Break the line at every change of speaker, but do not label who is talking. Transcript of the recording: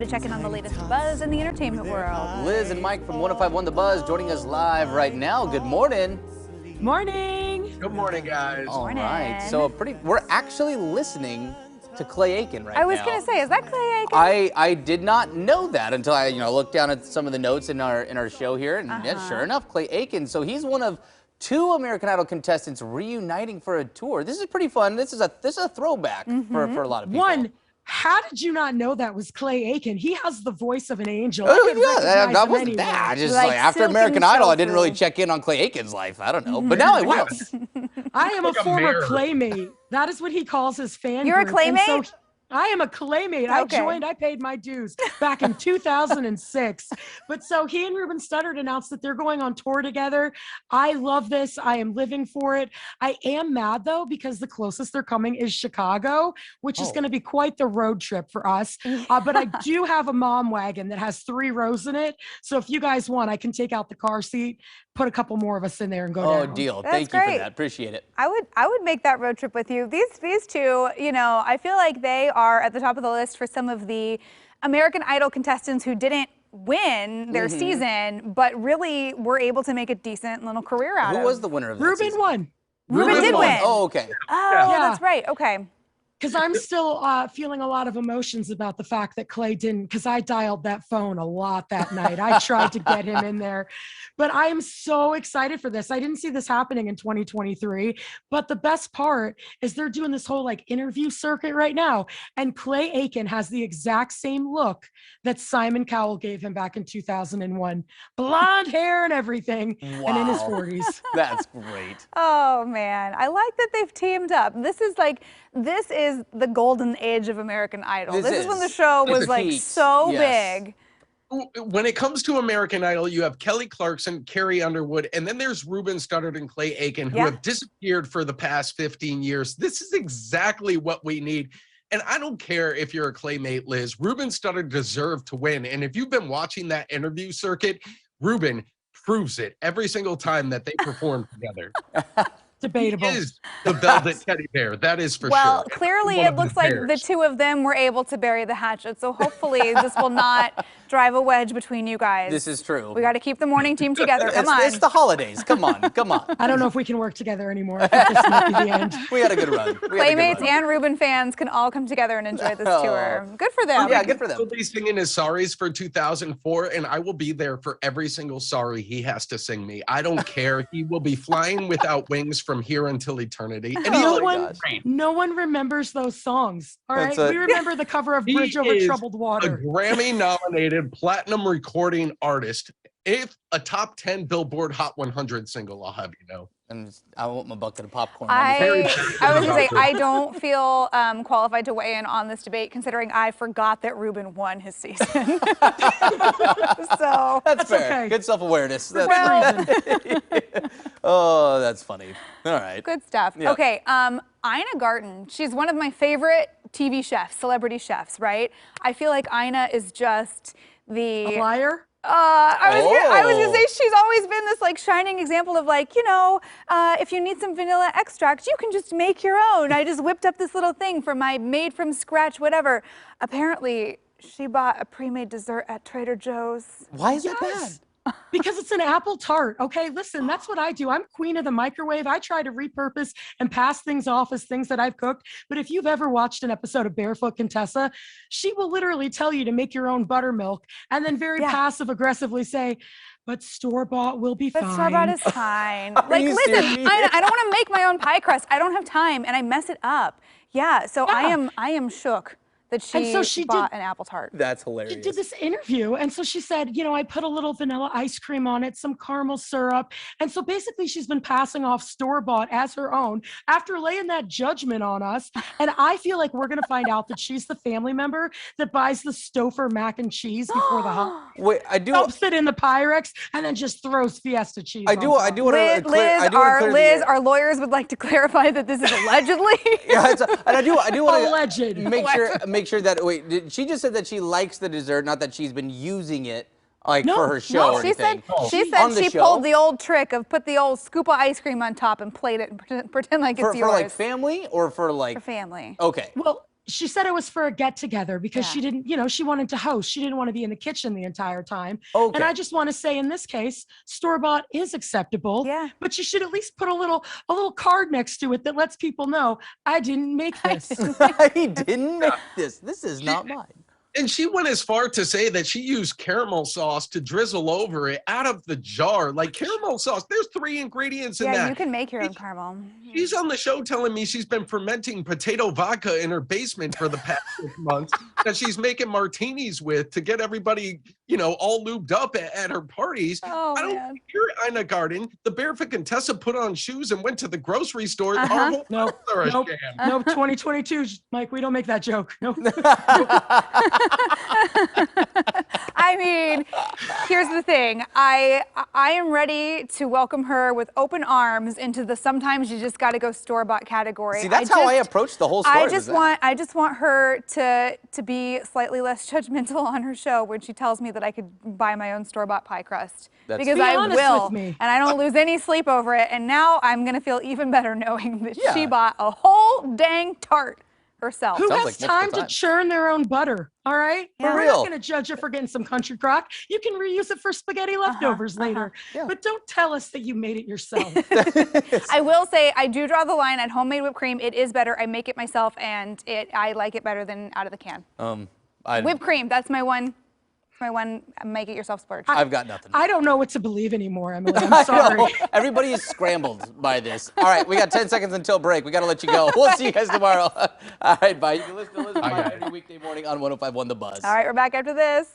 To check in on the latest buzz in the entertainment world.
Liz and Mike from 105.1 The Buzz joining us live right now. Good morning.
Morning.
Good morning, guys.
All right. So we're actually listening to Clay Aiken right now.
I was going to say, is that Clay Aiken?
I did not know that until I looked down at some of the notes in our show here, and yeah, sure enough, Clay Aiken. So he's one of two American Idol contestants reuniting for a tour. This is pretty fun. This is a throwback for a lot of people.
How did you not know that was Clay Aiken? He has the voice of an angel.
Oh, yeah, that wasn't that. Just like after American Idol, I didn't really check in on Clay Aiken's life. I don't know, but now I will.
I am a former Claymate. That is what he calls his fan
You're
group.
a Claymate?
I am a Claymate.
Okay.
I paid my dues back in 2006. But so he and Ruben Studdard announced that they're going on tour together. I love this. I am living for it. I am mad though, because the closest they're coming is Chicago, which is going to be quite the road trip for us. But I do have a mom wagon that has 3 rows in it. So if you guys want, I can take out the car seat, put a couple more of us in there and go down.
Oh, deal.
That's
Thank you
great.
for that. Appreciate it.
I would make that road trip with you. These two, I feel like they are at the top of the list for some of the American Idol contestants who didn't win their season, but really were able to make a decent little career out of.
Who was the winner of that
Ruben
season?
won.
Ruben did win.
Oh, okay.
Oh,
Yeah.
that's right. Okay.
Because I'm still feeling a lot of emotions about the fact that Clay didn't, because I dialed that phone a lot that night. I tried to get him in there. But I am so excited for this. I didn't see this happening in 2023. But the best part is they're doing this whole interview circuit right now. And Clay Aiken has the exact same look that Simon Cowell gave him back in 2001. Blonde hair and everything.
Wow.
And in his 40s.
That's great.
Oh man, I like that they've teamed up. This is the golden age of American Idol. This is when the show was like so big.
When it comes to American Idol, you have Kelly Clarkson, Carrie Underwood, and then there's Ruben Studdard and Clay Aiken, who have disappeared for the past 15 years. This is exactly what we need. And I don't care if you're a Claymate, Liz. Ruben Studdard deserved to win. And if you've been watching that interview circuit, Ruben proves it every single time that they perform together.
Debatable.
He is the velvet teddy bear. That is for sure.
Well, clearly it looks like the two of them were able to bury the hatchet. So hopefully this will not drive a wedge between you guys.
This is true.
We got to keep the morning team together. Come on.
It's the holidays. Come on. Come on.
I don't know if we can work together anymore. I think this might be the end.
We had a good run.
Playmates and Ruben fans can all come together and enjoy this tour. Good for them.
Yeah, good for them.
He'll be singing his sorries for 2004, and I will be there for every single sorry he has to sing me. I don't care. He will be flying without wings from here until eternity. And
no one remembers those songs. All right, we remember the cover of Bridge Over Troubled Water.
A Grammy-nominated platinum recording artist. If a top 10 Billboard Hot 100 single, I'll have you know.
And I want my bucket of popcorn.
I was going to say, I don't feel qualified to weigh in on this debate, considering I forgot that Ruben won his season. So
that's fair.
Okay.
Good self-awareness.
Well,
oh, that's funny. All right.
good stuff.
Yeah.
Okay, Ina Garten, she's one of my favorite TV chefs, celebrity chefs, right? I feel like Ina is just the...
a liar?
I was gonna say she's always been this shining example of if you need some vanilla extract, you can just make your own. I just whipped up this little thing for my made from scratch whatever. Apparently, she bought a pre-made dessert at Trader Joe's.
Why is that bad?
Because it's an apple tart. Okay, listen, that's what I do. I'm queen of the microwave. I try to repurpose and pass things off as things that I've cooked. But if you've ever watched an episode of Barefoot Contessa, she will literally tell you to make your own buttermilk and then very passive aggressively say, but store-bought will be fine.
But store-bought is fine. Listen, I don't want to make my own pie crust. I don't have time, and I mess it up. Yeah, so I am shook that she bought an apple tart.
That's hilarious.
She did this interview, and so she said, I put a little vanilla ice cream on it, some caramel syrup, and so basically she's been passing off store-bought as her own after laying that judgment on us, and I feel like we're going to find out that she's the family member that buys the Stouffer mac and cheese before the holiday.
Wait, I do.
Dumps it in the Pyrex and then just throws Fiesta cheese.
I do want to
Liz, our lawyers would like to clarify that this is allegedly.
Yeah, and I do want to
alleged.
make sure that she just said that she likes the dessert, not that she's been using it for her show or anything.
She said she pulled the old trick of put the old scoop of ice cream on top and plate it and pretend like it's yours.
For family or for
for family.
Okay.
Well, she said it was for a get together because
Yeah.
she didn't, she wanted to host. She didn't want to be in the kitchen the entire time.
Okay.
And I just want to say in this case, store-bought is acceptable.
Yeah.
But you should at least put a little card next to it that lets people know I didn't make this.
I didn't make this. This is not mine.
And she went as far to say that she used caramel sauce to drizzle over it out of the jar. Like caramel sauce, there's 3 ingredients in that.
Yeah, you can make your own caramel.
She's on the show telling me she's been fermenting potato vodka in her basement for the past 6 months that she's making martinis with to get everybody, all lubed up at her parties.
Oh,
I don't
man.
hear Ina Garten. The Barefoot Contessa put on shoes and went to the grocery store.
Uh-huh.
Our whole
Nope.
lives are a
Nope.
sham.
Nope. 2022, Mike, we don't make that joke. Nope.
I mean, here's the thing. I am ready to welcome her with open arms into the sometimes you just got to go store-bought category.
See, that's how I approach the whole story.
I just want her to be slightly less judgmental on her show when she tells me that I could buy my own store-bought pie crust.
That's
because
Be
I
honest
will,
with me.
and I don't lose any sleep over it. And now I'm gonna feel even better knowing that
Yeah.
she bought a whole dang tart herself.
Who
Sounds
has
like multiple
time to
times.
churn their own butter? All right.
Yeah.
We're
real.
not going to judge you for getting some country crock. You can reuse it for spaghetti leftovers later.
Yeah.
But don't tell us that you made it yourself.
I will say I do draw the line at homemade whipped cream. It is better. I make it myself, and I like it better than out of the can. Whipped cream. That's my one. Make it yourself splurge.
I've got nothing.
I don't know what to believe anymore, Emily.
I
I'm
know.
sorry.
Everybody is scrambled by this. All right, we got 10 seconds until break. We got to let you go. We'll see you guys tomorrow. All right, bye. You can listen to Liz every weekday morning on 105.1 The Buzz.
All right, we're back after this.